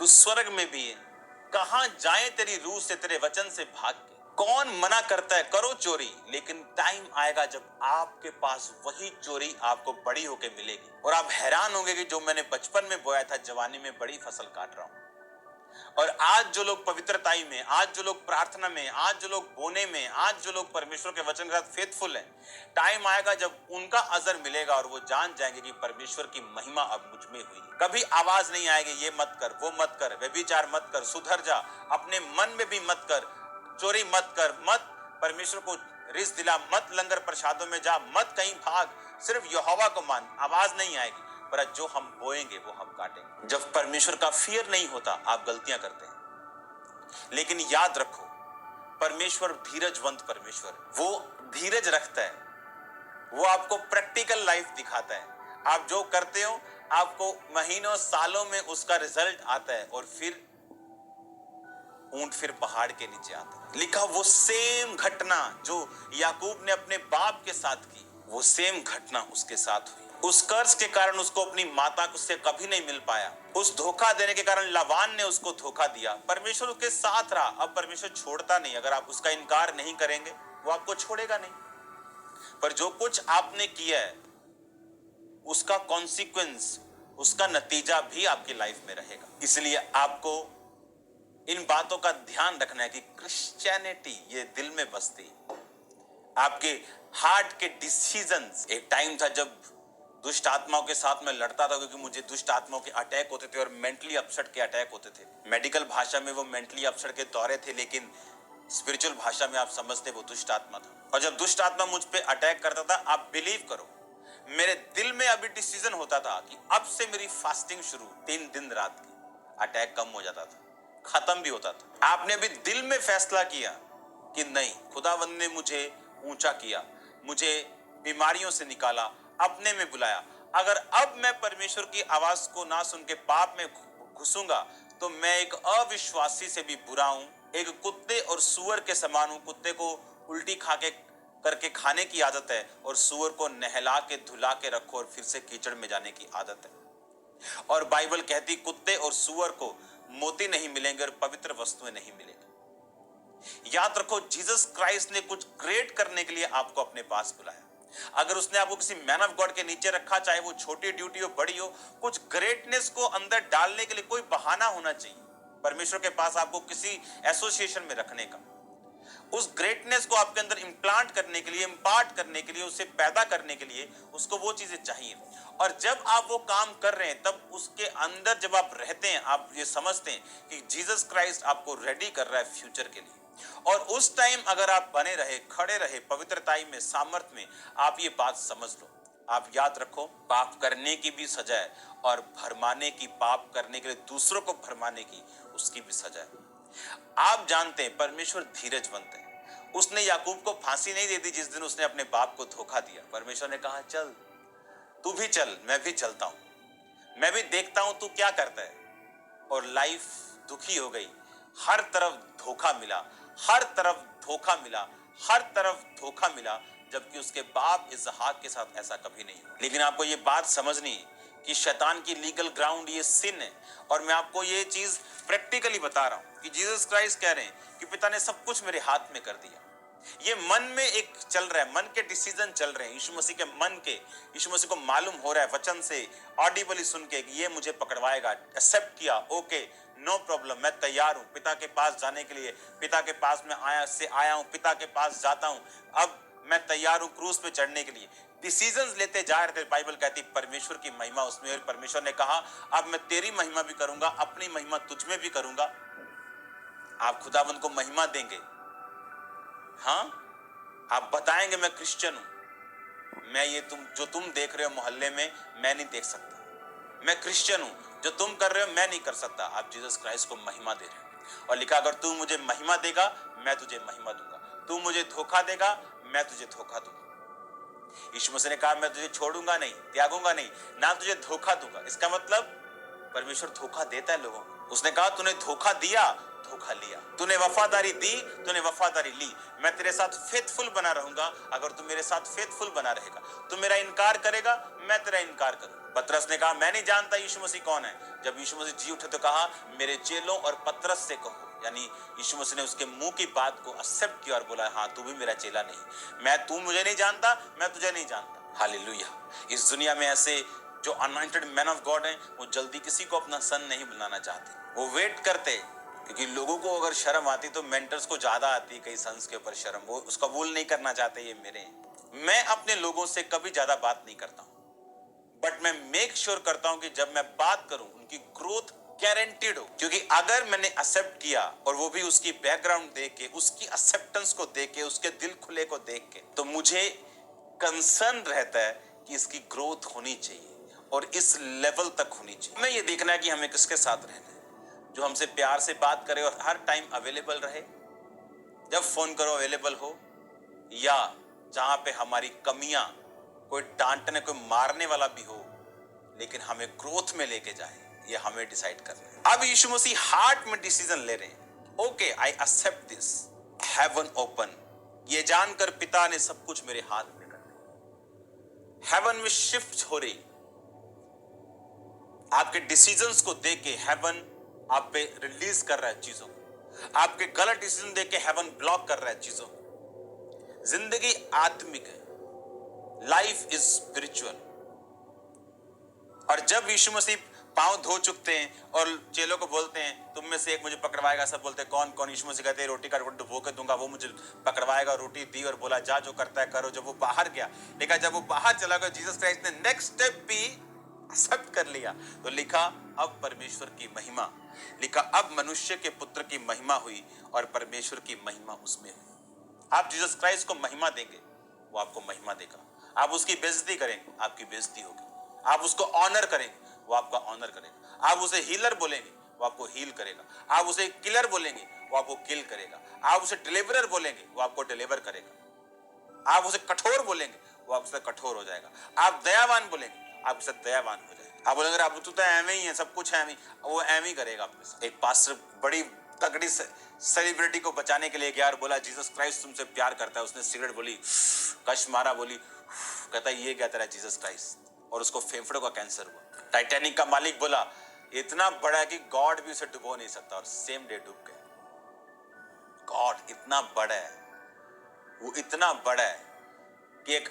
तू स्वर्ग में भी है। कहां जाए तेरी रूह से, तेरे वचन से भाग के। कौन मना करता है करो चोरी, लेकिन टाइम आएगा जब आपके पास वही चोरी आपको बड़ी होके मिलेगी और आप हैरान होंगे कि जो मैंने बचपन में बोया था, जवानी में बड़ी फसल काट रहा हूं। और आज जो लोग पवित्रताई में, आज जो लोग प्रार्थना में, आज जो लोग बोने में, आज जो लोग परमेश्वर के वचन के साथ फेथफुल हैं, टाइम आएगा जब उनका अजर मिलेगा और वो जान जाएंगे कि परमेश्वर की महिमा अब मुझ में हुई। कभी आवाज नहीं आएगी ये मत कर, वो मत कर, व्यभिचार मत कर, सुधर जा, अपने मन में भी मत कर, चोरी मत कर, मत परमेश्वर को रिस दिला, मत लंगर प्रसादों में जा, मत कहीं भाग, सिर्फ यहोवा को मान। आवाज नहीं आएगी, पर जो हम बोएंगे वो हम काटेंगे। जब परमेश्वर का फियर नहीं होता, आप गलतियां करते हैं। लेकिन याद रखो, परमेश्वर धीरजवंत परमेश्वर, वो धीरज रखता है, वो आपको प्रैक्टिकल लाइफ दिखाता है। आप जो करते हो, आपको महीनों सालों में उसका रिजल्ट आता है और फिर ऊंट फिर पहाड़ के नीचे आता है। लिखा वो सेम घटना जो याकूब ने अपने बाप के साथ की, वो सेम घटना उसके साथ हुई। उस कर्ज के कारण उसको अपनी माता से कभी नहीं मिल पाया। उस धोखा देने के कारण लाबान ने उसको धोखा दिया। परमेश्वर उसके साथ रहा। अब परमेश्वर छोड़ता नहीं। अगर आप उसका इनकार नहीं करेंगे, वो आपको छोड़ेगा नहीं। पर जो कुछ आपने किया है, उसका कॉन्सिक्वेंस, उसका नतीजा भी आपकी लाइफ में रहेगा। इसलिए आपको इन बातों का ध्यान रखना है कि क्रिश्चियनिटी ये दिल में बसती, आपके हार्ट के डिसीजंस। एक टाइम था जब दुष्ट आत्माओं के साथ मैं लड़ता था, क्योंकि मुझे दुष्ट आत्माओं के अटैक होते थे और मेंटली अपसेट के अटैक होते थे। मेडिकल भाषा में वो मेंटली अपसेट के दौरे थे, लेकिन स्पिरिचुअल भाषा में आप समझते वो दुष्ट आत्मा था। और जब दुष्ट आत्मा मुझ पे अटैक करता था, आप बिलीव करो, मेरे दिल में अभी डिसीजन होता था कि अब से मेरी फास्टिंग शुरू, 3 दिन रात की। अटैक कम हो जाता था, खत्म भी होता था। आपने अभी दिल में फैसला किया कि नहीं, खुदावंद ने मुझे ऊंचा किया, मुझे बीमारियों से निकाला, अपने में बुलाया। अगर अब मैं परमेश्वर की आवाज को ना सुन के पाप में घुसूंगा, तो मैं एक अविश्वासी से भी बुरा हूं, एक कुत्ते और सूअर के समान हूं। कुत्ते को उल्टी खा के करके खाने की आदत है और सूअर को नहला के धुला के रखो और फिर से कीचड़ में जाने की आदत है। और बाइबल कहती कुत्ते और सूअर को मोती नहीं मिलेंगे और पवित्र वस्तुएं नहीं मिलेंगी। याद रखो, जीसस क्राइस्ट ने कुछ ग्रेट करने के लिए आपको अपने पास बुलाया। अगर उसने आपको किसी मैन ऑफ गॉड के नीचे रखा, चाहे वो छोटी ड्यूटी हो बड़ी हो, कुछ ग्रेटनेस को अंदर डालने के लिए कोई बहाना होना चाहिए परमेश्वर के पास आपको किसी एसोसिएशन में रखने का। उस ग्रेटनेस को आपके अंदर इम्प्लांट करने के लिए, इम्पार्ट करने के लिए, उसे पैदा करने के लिए उसको वो चीजें चाहिए। और जब आप वो काम कर रहे हैं, तब उसके अंदर जब आप रहते हैं, आप ये समझते हैं कि जीसस क्राइस्ट आपको रेडी कर रहा है फ्यूचर के लिए। और उस टाइम अगर आप बने रहे, खड़े रहे पवित्रताई में, सामर्थ में, आप ये बात समझ लो। आप याद रखो, पाप करने की भी सजा है और भरमाने की, पाप करने के लिए दूसरों को भरमाने की, उसकी भी सजा है। आप जानते हैं परमेश्वर धीरजवंत है। उसने याकूब को फांसी नहीं दे दी जिस दिन उसने अपने बाप को धोखा दिया। परमेश्वर ने कहा चल, तू भी चल, मैं भी चलता हूं, मैं भी देखता हूं तू क्या करता है। और लाइफ दुखी हो गई। हर तरफ धोखा मिला, हर तरफ धोखा मिला, हर तरफ धोखा मिला, जबकि उसके बाप इसहाक के साथ ऐसा कभी नहीं हुआ। लेकिन आपको ये बात समझनी है कि शैतान की लीगल ग्राउंड ये सिन है। और मैं आपको ये चीज प्रैक्टिकली बता रहा हूं कि जीसस क्राइस्ट कह रहे हैं कि पिता ने सब कुछ मेरे हाथ में कर दिया। ये मन में एक चल रहा है, मन के डिसीजन चल रहे हैं। यीशु मसीह के मन के, यीशु मसीह को मालूम हो रहा है वचन से, ऑडिबली सुन के कि ये मुझे पकड़वाएगा। एक्सेप्ट किया, ओके नो प्रॉब्लम, मैं तैयार हूं पिता के पास जाने के लिए। पिता के पास मैं आया हूं, पिता के पास जाता हूं। अब मैं तैयार हूं क्रूस पे चढ़ने के लिए। डिसीजंस लेते जा रहे थे। बाइबल कहती परमेश्वर की महिमा उसमें, और परमेश्वर ने कहा अब मैं तेरी महिमा भी करूंगा, अपनी महिमा तुझ में भी करूंगा। आप खुदावंद को महिमा देंगे, हाँ, आप बताएंगे मैं क्रिश्चियन हूं, मैं ये जो तुम देख रहे हो मोहल्ले में, मैं नहीं देख सकता। मैं क्रिश्चियन हूं, जो तुम कर रहे हो मैं नहीं कर सकता। आप जीसस क्राइस्ट को महिमा दे रहे हो। और लिखा अगर तू मुझे महिमा देगा, मैं तुझे महिमा दूंगा। तू मुझे धोखा देगा, मैं तुझे धोखा दूंगा। यीशु मसीह ने कहा मैं तुझे छोड़ूंगा नहीं, त्यागूंगा नहीं, ना तुझे धोखा दूंगा। इसका मतलब परमेश्वर धोखा देता है लोगों को। उसने कहा तूने धोखा दिया, धोखा लिया। तूने वफादारी दी, तूने वफादारी ली। मैं तेरे साथ फेथफुल बना रहूंगा अगर तू मेरे साथ फेथफुल बना रहेगा। तू मेरा इनकार करेगा, मैं तेरा इनकार करूंगा। पतरस ने कहा, मैं नहीं जानता यीशु मसीह कौन है। जब यीशु मसीह जी उठे तो कहा, मेरे चेलों और पतरस से कहो। यानी यीशु मसीह ने उसके मुंह की बात को एक्सेप्ट किया और बोला, हाँ तू भी मेरा चेला नहीं। तू मुझे नहीं जानता, मैं तुझे नहीं जानता। हालेलुया। इस दुनिया में ऐसे जो अनॉइंटेड मैन ऑफ गॉड हैं, वो जल्दी किसी को अपना सन नहीं बुलाना चाहते। वो वेट करते, क्योंकि लोगों को अगर शर्म आती तो मेंटर्स को ज्यादा आती है कई सन्स के ऊपर शर्म। वो उसका कबूल नहीं करना चाहते। ये मेरे, मैं अपने लोगों से कभी ज्यादा बात नहीं करता हूं, बट मैं मेक श्योर करता हूं कि जब मैं बात करूं उनकी ग्रोथ गारंटीड हो। क्योंकि अगर मैंने एक्सेप्ट किया और वो भी उसकी बैकग्राउंड देख के, उसकी एक्सेप्टेंस को देख के, उसके दिल खुले को देख के, तो मुझे कंसर्न रहता है कि इसकी ग्रोथ होनी चाहिए और इस लेवल तक होनी चाहिए। हमें ये देखना है कि हमें किसके साथ रहना है, जो हमसे प्यार से बात करे और हर टाइम अवेलेबल रहे। जब फोन करो अवेलेबल हो, या जहां पे हमारी कमियां, कोई डांटने कोई मारने वाला भी हो, लेकिन हमें ग्रोथ में लेके जाए, ये हमें डिसाइड करना है। अब यीशु मसीह हार्ट में डिसीजन ले रहे हैं। Okay, I accept this, heaven open, ये जानकर पिता ने सब कुछ मेरे हाथ में कर दिया। हेवन में शिफ्ट हो रही, आपके डिसीजंस को देख के हेवन आप पे रिलीज कर रहा है चीजों को। आपके गलत डिसीजन देख के हेवन ब्लॉक कर रहा है चीजों को। जिंदगी आत्मिक है, लाइफ इज स्पिरिचुअल। और जब यीशु मसीह पांव धो चुकते हैं और चेलों को बोलते हैं, तुम में से एक मुझे पकड़वाएगा। सब बोलते हैं, कौन कौन? यीशु मसीह कहते हैं, रोटी का टुकड़ा डुबो के दूंगा, वो मुझे पकड़वाएगा। रोटी दी और बोला, जा जो करता है करो। जब वो बाहर गया, लेकिन जब वो बाहर चला गया, जीसस क्राइस्ट ने नेक्स्ट स्टेप भी एक्सेप्ट कर लिया। तो लिखा, अब परमेश्वर की महिमा, लिखा अब मनुष्य के पुत्र की महिमा हुई और परमेश्वर की महिमा उसमें हुई। आप जीसस क्राइस्ट को महिमा देंगे, वो आपको महिमा देगा। आप उसकी बेइज्जती करेंगे, आपकी बेइज्जती होगी। आप उसको ऑनर करेंगे, वो आपका ऑनर करेगा। आप उसे हीलर बोलेंगे, वो आपको हील करेगा। आप उसे किलर बोलेंगे, वो आपको किल करेगा। आप उसे डिलीवरर बोलेंगे, वो आपको डिलीवर करेगा। आप उसे कठोर बोलेंगे, वो आपसे कठोर हो जाएगा। आप दयावान बोलेंगे, आपसे दयावान हो जाएगा। आप बोलेंगे, आप तो एवं ही है, सब कुछ एवं, वो एवं ही करेगा आपके साथ। एक पास्टर बड़ी तगड़ी सेलिब्रिटी को बचाने के लिए गया और बोला, जीसस क्राइस्ट तुमसे प्यार करता है। उसने सिगरेट बोली, कश मारा, बोली, कहता ये क्या तेरा जीसस क्राइस्ट, और उसको फेफड़ों का कैंसर हुआ। टाइटैनिक का मालिक बोला, इतना बड़ा है कि गॉड भी उसे डुबो नहीं सकता, और सेम डे डूब गया। गॉड इतना बड़ा है, वो इतना बड़ा है कि एक